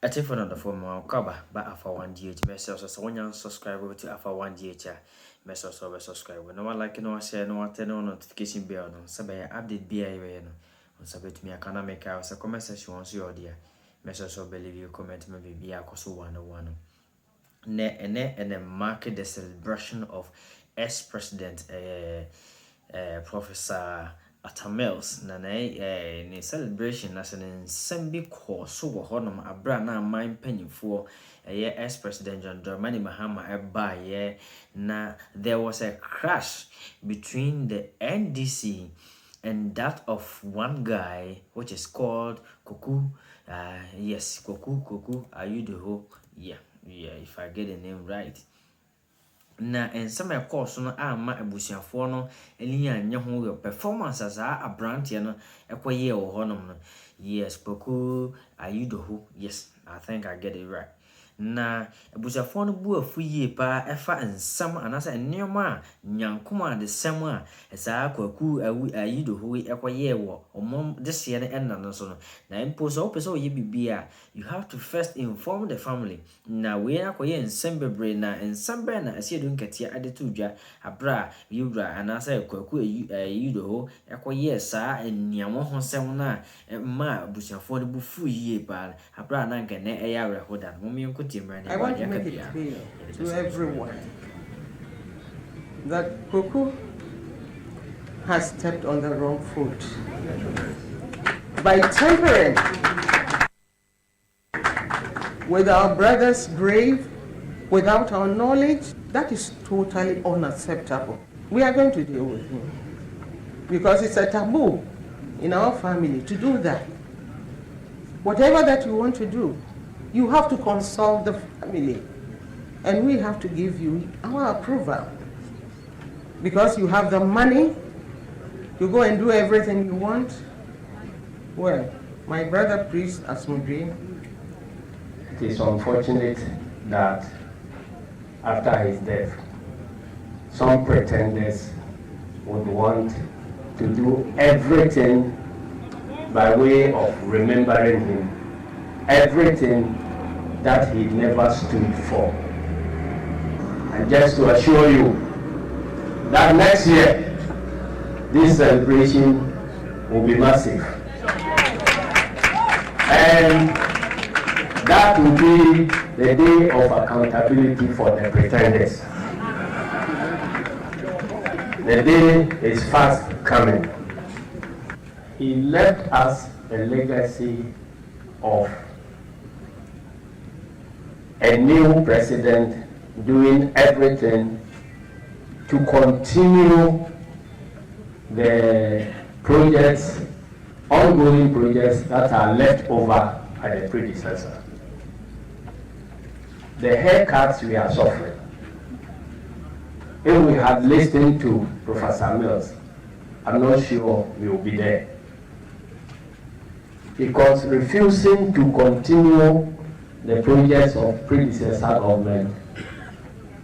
Atifu na form cover by Alpha OneTV. Message so when you subscribe to Alpha OneTV, message so subscribe. No one like no share no turn on notification bell no. Sabe update BI no. On sabe to me akana make us a comment section once you dear. Message so believe you comment maybe be akoso 101. Ne mark the celebration of ex-president Professor Atamels na ni celebration na sen sembi ko so wo honom abra na man panyimfo ex-president John Dramani Mahama eba na there was a crash between the NDC and that of one guy which is called Koku. Yes, Koku, are you the whole? Yeah, if I get the name right. Na en some course no ama abusiafo no eni anya ho your performance as a brand no ekoye wo honom no. Yes, Koku, are you the who? Yes, I think I get it right. Na abusiafo no bu afu yie pa efa ensam anasa enioma nyankoma de sem a esa Koku are you the who ekoye wo omom this year na no so no. Na impo so person ye bibia, you have to first inform the family. Na we akoye ensem bebre na ensam be na ase edun katia ade to dwa abra yura anasa Koku are you the who ekoye sa eniamo ho sem na ma abusiafo no bu fu yie pa abra na nka na eya rehoda mo mi I want to make it clear to everyone that Koku has stepped on the wrong foot by tampering with our brother's grave without our knowledge. That is totally unacceptable. We are going to deal with him because it's a taboo in our family to do that. Whatever that you want to do, you have to consult the family, and we have to give you our approval because you have the money to go and do everything you want. Well, my brother priest Asmodri, it is unfortunate that after his death, some pretenders would want to do everything by way of remembering him, everything that he never stood for. And just to assure you that next year, this celebration will be massive. And that will be the day of accountability for the pretenders. The day is fast coming. He left us a legacy of a new president doing everything to continue the projects, ongoing projects that are left over by the predecessor. The haircuts we are suffering. If we had listened to Professor Mills, I'm not sure we will be there. Because refusing to continue the projects of predecessor government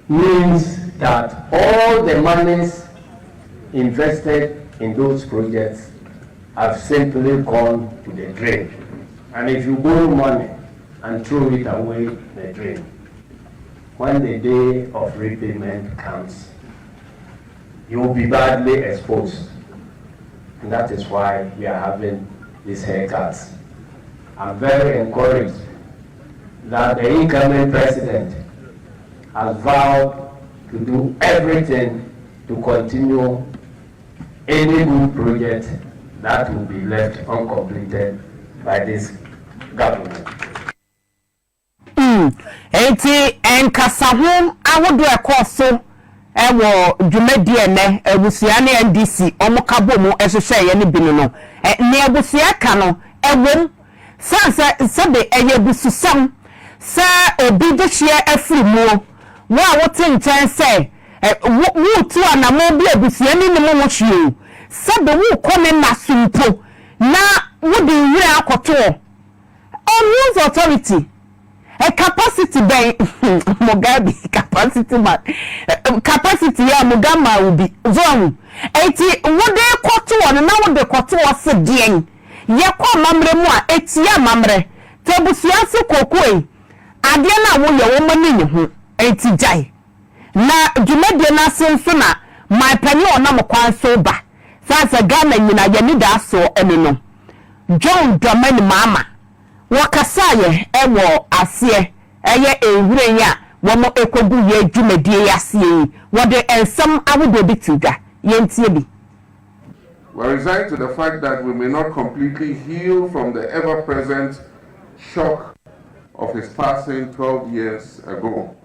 means that all the monies invested in those projects have simply gone to the drain. And if you borrow money and throw it away the drain, when the day of repayment comes, you will be badly exposed. And that is why we are having these haircuts. I'm very encouraged that the incoming president has vowed to do everything to continue any good project that will be left uncompleted by this government. Eti enkasahum awodo ekoso ewo dwumadie ne abusia ne NDC omukabo mu ehwehwe ye ne binu no ne abusia ka no ewom sanse sebe eye bususam sa obi de hye afirimuo wo a wote nchen se wo tu anamo bi abusia ni ne mo hye sebe wo kome nasumpo na wo de wura akoto Newz authority a capacity by Mugabe capacity ya Mugama will be zone. Eti what they quarter one and now the quarter was a dien. Ye kwa mamre moi eti ya mamre Tobusia se Koku ade na wo ye wo mani ne ho enti jai na dwumade na senso na my pani onam kwan so ba sasa Ghana nyina ye ni da so ene no John Dramani mama wakasaye ewo ase eye ehwure ya wo mo ekogu ye dwumade ya se wo de ensam awodo bitiga ye ntie bi. We are resigned to the fact that we may not completely heal from the ever-present shock of his passing 12 years ago.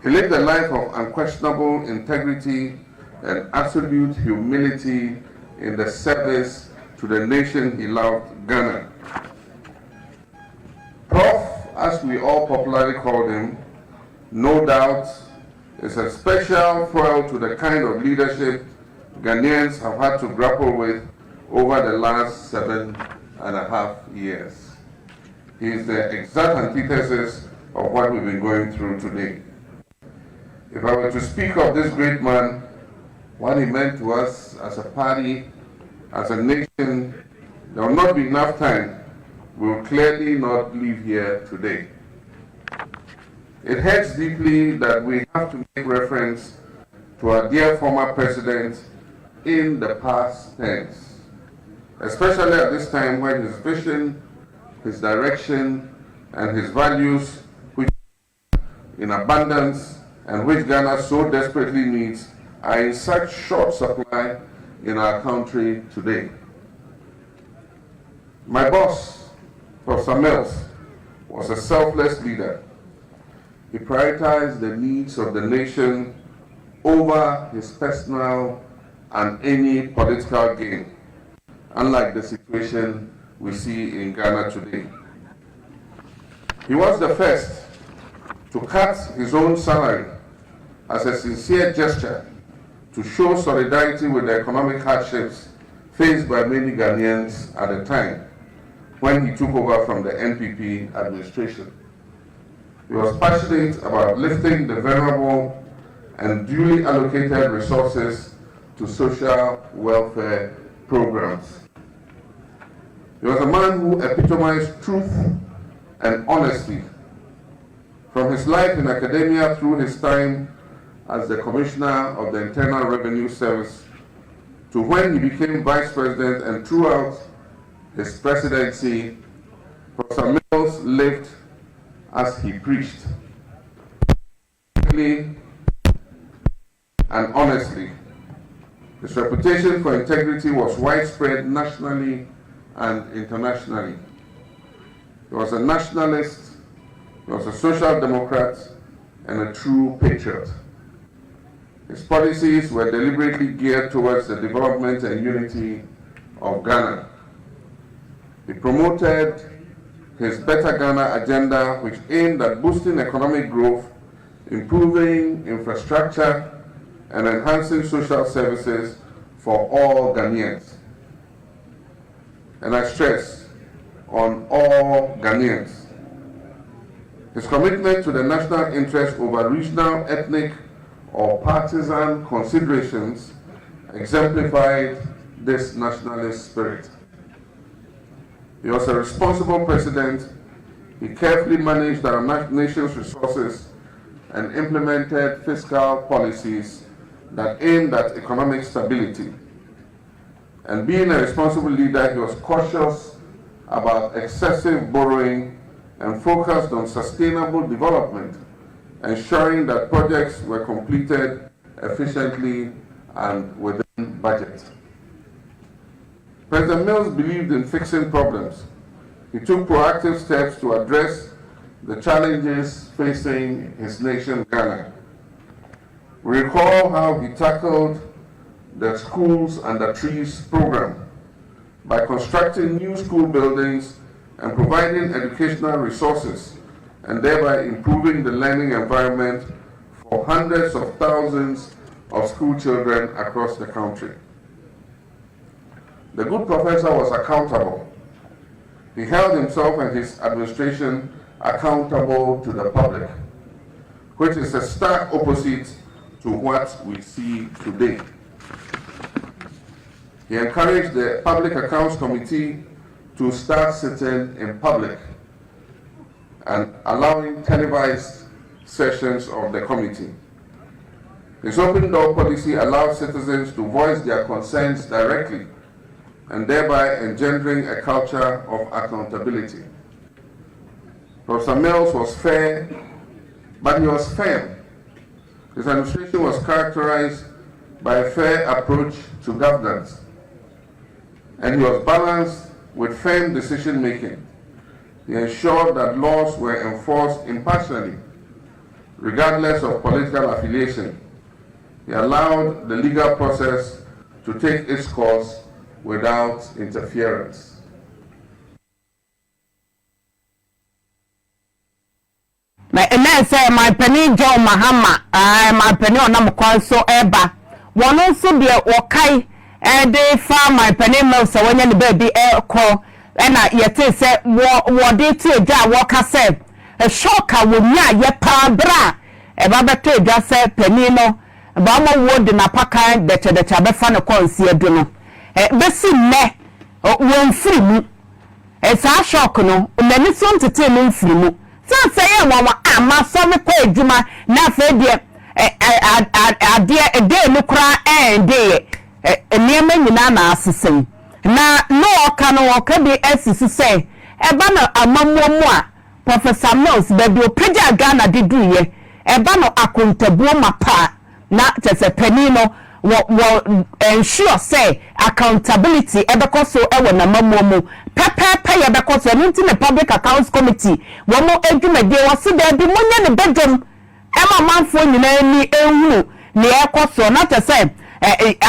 He lived a life of unquestionable integrity and absolute humility in the service to the nation he loved, Ghana. Prof, as we all popularly called him, no doubt is a special foil to the kind of leadership Ghanaians have had to grapple with over the last 7.5 years. He is the exact antithesis of what we've been going through today. If I were to speak of this great man, what he meant to us as a party, as a nation, there will not be enough time. We will clearly not leave here today. It hurts deeply that we have to make reference to our dear former president in the past tense, especially at this time when his vision, his direction, and his values, which in abundance and which Ghana so desperately needs, are in such short supply in our country today. My boss, Prof. Myles, was a selfless leader. He prioritized the needs of the nation over his personal and any political gain, unlike the situation we see in Ghana today. He was the first to cut his own salary as a sincere gesture to show solidarity with the economic hardships faced by many Ghanaians at the time when he took over from the NPP administration. He was passionate about lifting the vulnerable and duly allocated resources to social welfare programs. He was a man who epitomized truth and honesty. From his life in academia through his time as the Commissioner of the Internal Revenue Service to when he became Vice President and throughout his presidency, Professor Myles lived as he preached, and honestly. His reputation for integrity was widespread nationally and internationally. He was a nationalist, he was a social democrat, and a true patriot. His policies were deliberately geared towards the development and unity of Ghana. He promoted his Better Ghana agenda, which aimed at boosting economic growth, improving infrastructure, and enhancing social services for all Ghanaians. And I stress, on all Ghanaians. His commitment to the national interest over regional, ethnic, or partisan considerations exemplified this nationalist spirit. He was a responsible president. He carefully managed our nation's resources and implemented fiscal policies that aimed at economic stability. And being a responsible leader, he was cautious about excessive borrowing and focused on sustainable development, ensuring that projects were completed efficiently and within budget. President Myles believed in fixing problems. He took proactive steps to address the challenges facing his nation, Ghana. We recall how he tackled the Schools Under Trees program by constructing new school buildings and providing educational resources, and thereby improving the learning environment for hundreds of thousands of school children across the country. The good professor was accountable. He held himself and his administration accountable to the public, which is a stark opposite to what we see today. He encouraged the Public Accounts Committee to start sitting in public and allowing televised sessions of the committee. His open door policy allows citizens to voice their concerns directly and thereby engendering a culture of accountability. Professor Myles was fair, but he was firm. His administration was characterized by a fair approach to governance, and he was balanced with firm decision-making. He ensured that laws were enforced impartially, regardless of political affiliation. He allowed the legal process to take its course without interference. My penny John Mahama, my penny on Namquanso Eba. One also be a Wakai, and they found my penny Myles when the baby air call, and I yet say, what did you do? Walker said, a shocker would not yet pound bra. A babato just said penino, Bama wood in a packer that the Chabafano consi a duno. Bessie me, won't free me. It's a shock, no, many son to tell me free. So say mama ama so me kwa adwuma na fe de ade e de no kra de enema nyina na asesen na no oka no oka bi asisi say e ba no amamuamu a Professor Myles baby opeja Ghana de duye e ba no akontabuo mapa na tese pani no wo ensure say accountability ebeko so e wona mamuamu pepe ye beko so nti ne public accounts committee wo mo adwumade wo se da bi monye ne bedom e ma manfo nyina ni ehunu ne ekoso na tese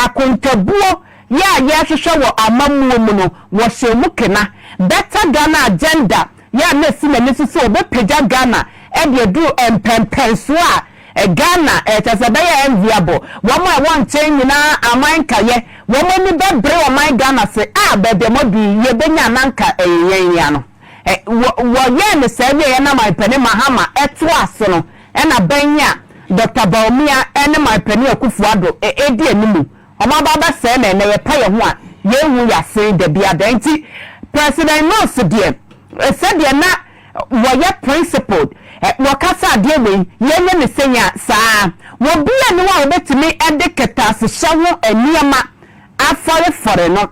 akontabuo ya hwehwe wo amamuamu no wo hyemu kena better Ghana agenda ya na si na nisi so be peja Ghana e de du empempenso a Ghana tese be ya enviable wo mo won chen nyina amanka ye wo mo ni bebre o man Ghana se bebe mo bi ye benya nanka yenya no wo ye ne se ye na my penny Mahama eto aso no e na benya Dr. Baumia ene my penny Akufuado edi animu o ma baba se na ye pa ye ho a ye hu ya se de bia danti President Myles de said ye na wo ye principled wakasa de we ye ne senya saa wo bia ne wa obetimi edeketa se hyewo aniama afare fore no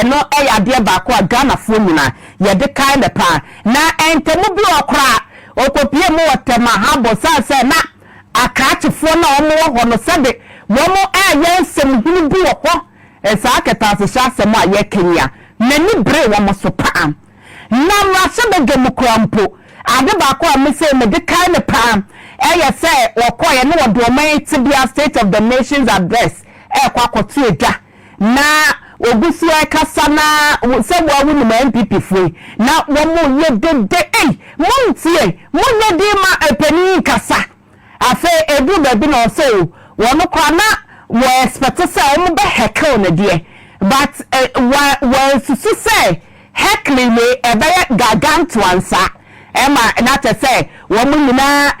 eno eyade ba ko Ghana fo nyina ye de kai ne pa na entemu bi okra okopie mu wotema habo sa na akaachefo na omo ho no sede wo mo aye nsem hunu bi wo ho esa aketa se hyasem a ye Kenya nani bre wo mo so pa na ma se be gemukrampo ade ba ko am se me de kai ne pa eye se wo ko ye ne wo do man tibia State of the Nations address kwa kotu edwa na ogusu ekasa na se wo wu ni MPP fui na wo mo ye de montie mo ye di ma epani kasa afa edu ba bi na so wo no kwa na wo expect se o mo be heckle na de but wo susu se heckling me ebe gargantuansa ema na te say wo mu nyina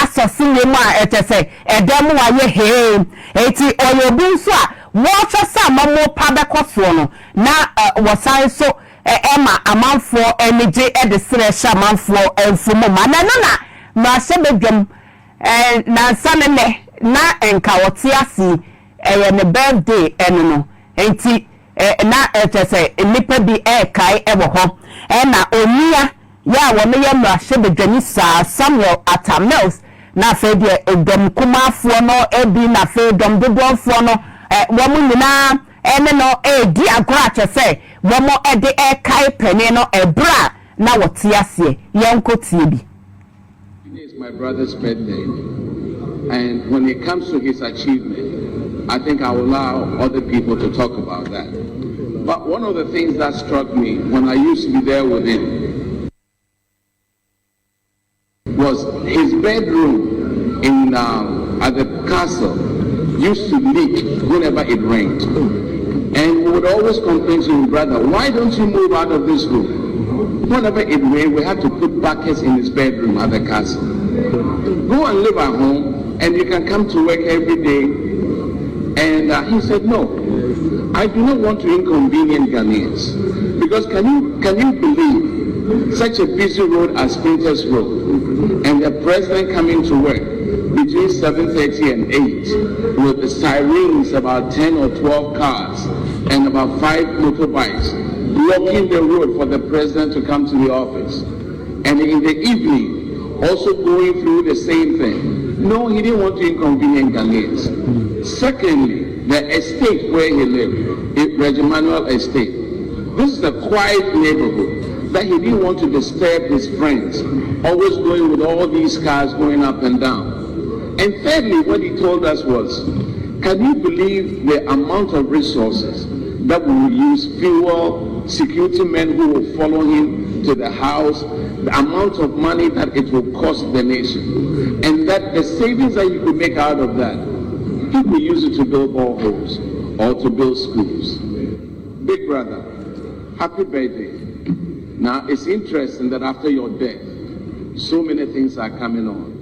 asosi we mu a te say edam wa ye he eti oyobu nso a wo twasa mamo pa be koso no na wo sai so ema amanfo enije edesere sha amanfo enfumu na ma se bedwam na sanene na enka wote asi ne birthday eno no enti na te say nipa bi kai ewo ho na onia ya wo me yam ahye bedwani sa Samuel Myles na fe de edom kumafo no ebi na fe dom dodonfo no wo mu nyina ene no di agora che se wo mo de kai pene no ebra na wote ase yenko tie bi. It is my brother's birthday, and when it comes to his achievement, I think I will allow other people to talk about that. But one of the things that struck me when I used to be there with him was his bedroom in at the castle used to leak whenever it rained. And we would always complain to him, brother, why don't you move out of this room? Whenever it rained, we had to put buckets in his bedroom at the castle. Go and live at home, and you can come to work every day. And he said, no, I do not want to inconvenience Ghanaians. Because Because can you believe such a busy road as Sprinters Road and the president coming to work between 7:30 and 8 with the sirens, about 10 or 12 cars and about 5 motorbikes blocking the road for the president to come to the office, and in the evening also going through the same thing? No, he didn't want to inconvenience Ghanaians. Secondly, the estate where he lived, Reggie Manuel Estate, this is a quiet neighborhood that he didn't want to disturb his friends, always going with all these cars going up and down. And thirdly, what he told us was, can you believe the amount of resources that we will use, fuel, security men who will follow him to the house, the amount of money that it will cost the nation, and that the savings that you could make out of that, he could use it to build boreholes or to build schools. Big brother, happy birthday. Now, it's interesting that after your death, so many things are coming on.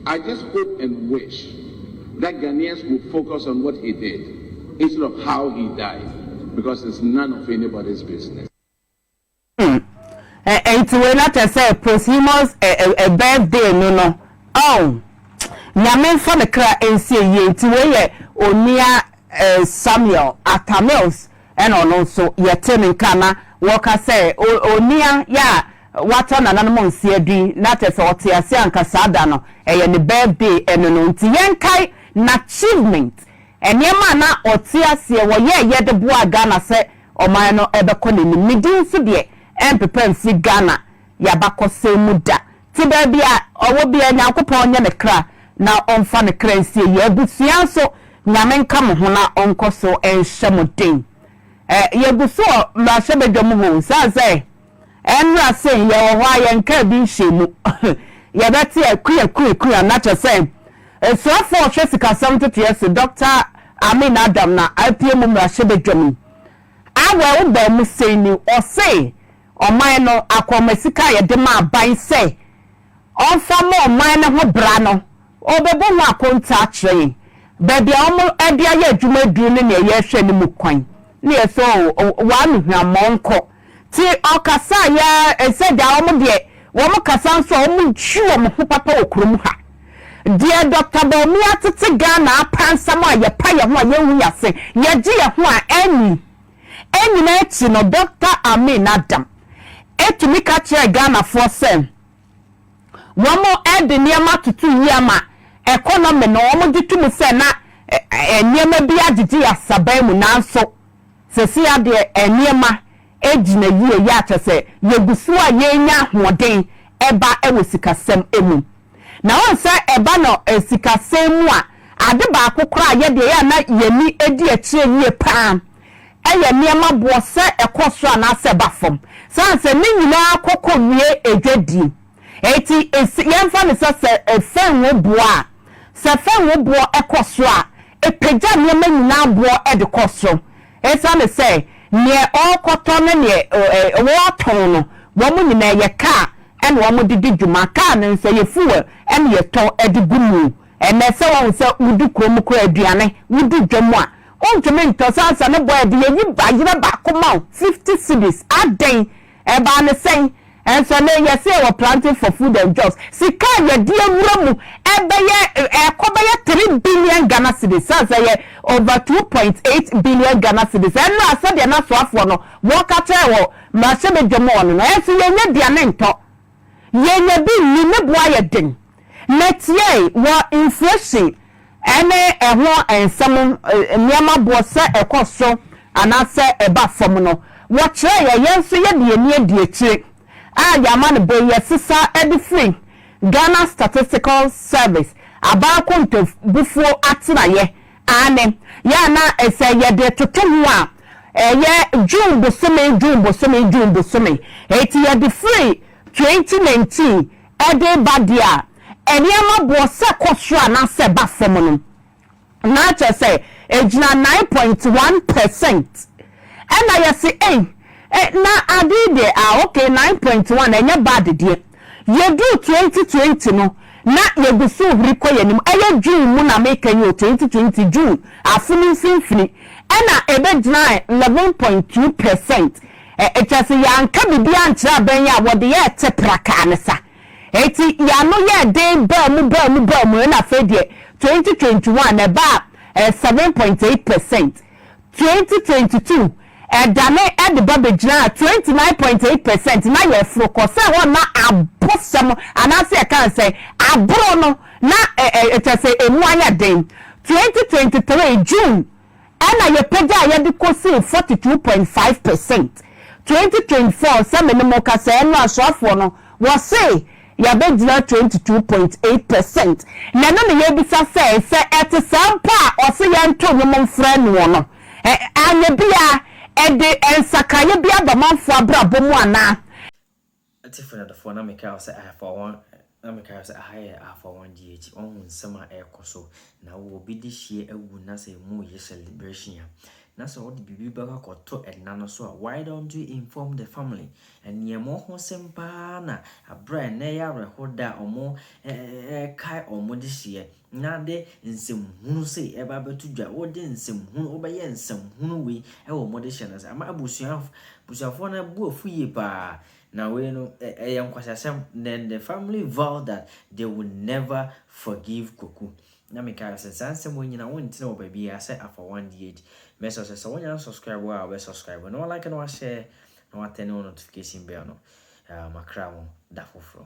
I just hope and wish that Ghanaians will focus on what he did instead of how he died, because it's none of anybody's business. And to when I say posthumous a birthday, no. Oh, Nyamen for the cry and say ye to where Onia Samuel Atamils and also Yatin Kana Walker say Onia ya. What on an animal CD, not a 40 a Casadano, a birthday and an Untiankai, achievement. And Yamana or Tia Sia, yet the boy Ghana say, or my no ever calling me, Midin Sudie, and prepare see Ghana, Yabako say Muda. Tibia, or will be an alcohol the cra, now on funny crazy, Yabusianso, Yamen come hona on Coso and Shamudin. Yabuso, Mashabe Domu, say. And I say, you are why and cabin shimu. Ya that's a queer, not a same. So for Jessica 70 years, Dr. Myák na IPM Rashabe Jomi. I will be saying you or say, or mine or Akroma ya dema by say. On some more minor who brano, or the Boma contact train. Baby, almost a dear you may do in a year shiny mucoin. Near so, one monko. Ti okasa ya said the omo de wo mo kasa so omo chuo mo papa okrum ha dear Dr. Myák tete Ghana apansam a ye pa ye ho a ye hu yase ye gi ye ho a eni na echi no Dr. Myák etumi ka kire Ghana for sem wo mo ede niam tutu yama economy no wo mo ditu se na niam bia gigi asaban mu nanso sesi ade niam ejina yie ya chese yegusu a yenya hoden eba ewosikasem emu na won say eba no esikasem mu a ade ba akokora ye de ya na yemi edi akire yie pam eye niema bo se ekoso na se bafom sanse ni nyina akoko wie edwadi eti yemfa ne se efenwo bo a se fenwo bo ekoso a epeja niema nyina bo edekoso esa ne say near all cotton near water no woman in a car and woman did Jumacan and say a fool and ye told Eddie Gumu and that's all so would do Koku Diane would do Jamwa. Oh, to me, Tossans and a boy, you buy your back come out 50 cities a day, and by the same. And so now you say we're planting for food and jobs. See, can you dear Romu and by 3 billion Ghana cedis, say over 2.8 billion Ghana cedis. And now I said you're not so for no walk at all, Massabe Jamon, and so you're diamento. Ye be you boy ding. Next year, what inflation and and some Yama bossa a cost so, and I say a bath what try a young so you're near dear. Yaman be your sister Eddie Free Ghana Statistical Service about to before atina ye ane ya na say ye de totomwa ye June bosome eti ye the free 2019 Eddie Badia and yama bo se kwosua na se ba fom na che say ejina 9.1% and I say na adide okay 9.1 enye bad de ye do 2020 no na ye gusu riko yenim eye June mu na make you 2020 June afuni finfini na ebe gina 11.2% Just yanka bibian trabenya what the air teprakanesa. Eti yano ye day bum na fedie 2021 about 7.8%. 2022 dane at the babbage 29.8%. Now you're focus one na abosam and I say I can say abrono na just say a mwanya day 2023 June and I pega ya de kosi 42.5%. 2024 some no more ka say no asofo no was say ya be 22.8%. Na no ye bisa say et sampa o say ya nto no mfra no no anya bia de ensakaye bia ba manfo abrabo mu ana tifuna da fo na me ka say I for one na me ka say I for one DH on nsema ekoso na wo bi di hie awu na say mu ye celebration ya na so what bibi baka koto edna no so why don't you inform the family and ye mo ho sempa na abra na ya rehoda omo kai omo di hie na de nsem say eba betu dwa wo de nsem hunu obeye nsem hunu we wo mo de hie na say ama abusuafo na bu ofu ye ba na we no yankwasasem then the family vow that they will never forgive Koku. Na me ka say sansem wonyina wonti na obabi ya say Alpha OneTV message say wonya subscribe wa we subscribe no like no share no turn on notification bell no Akroma da foforo.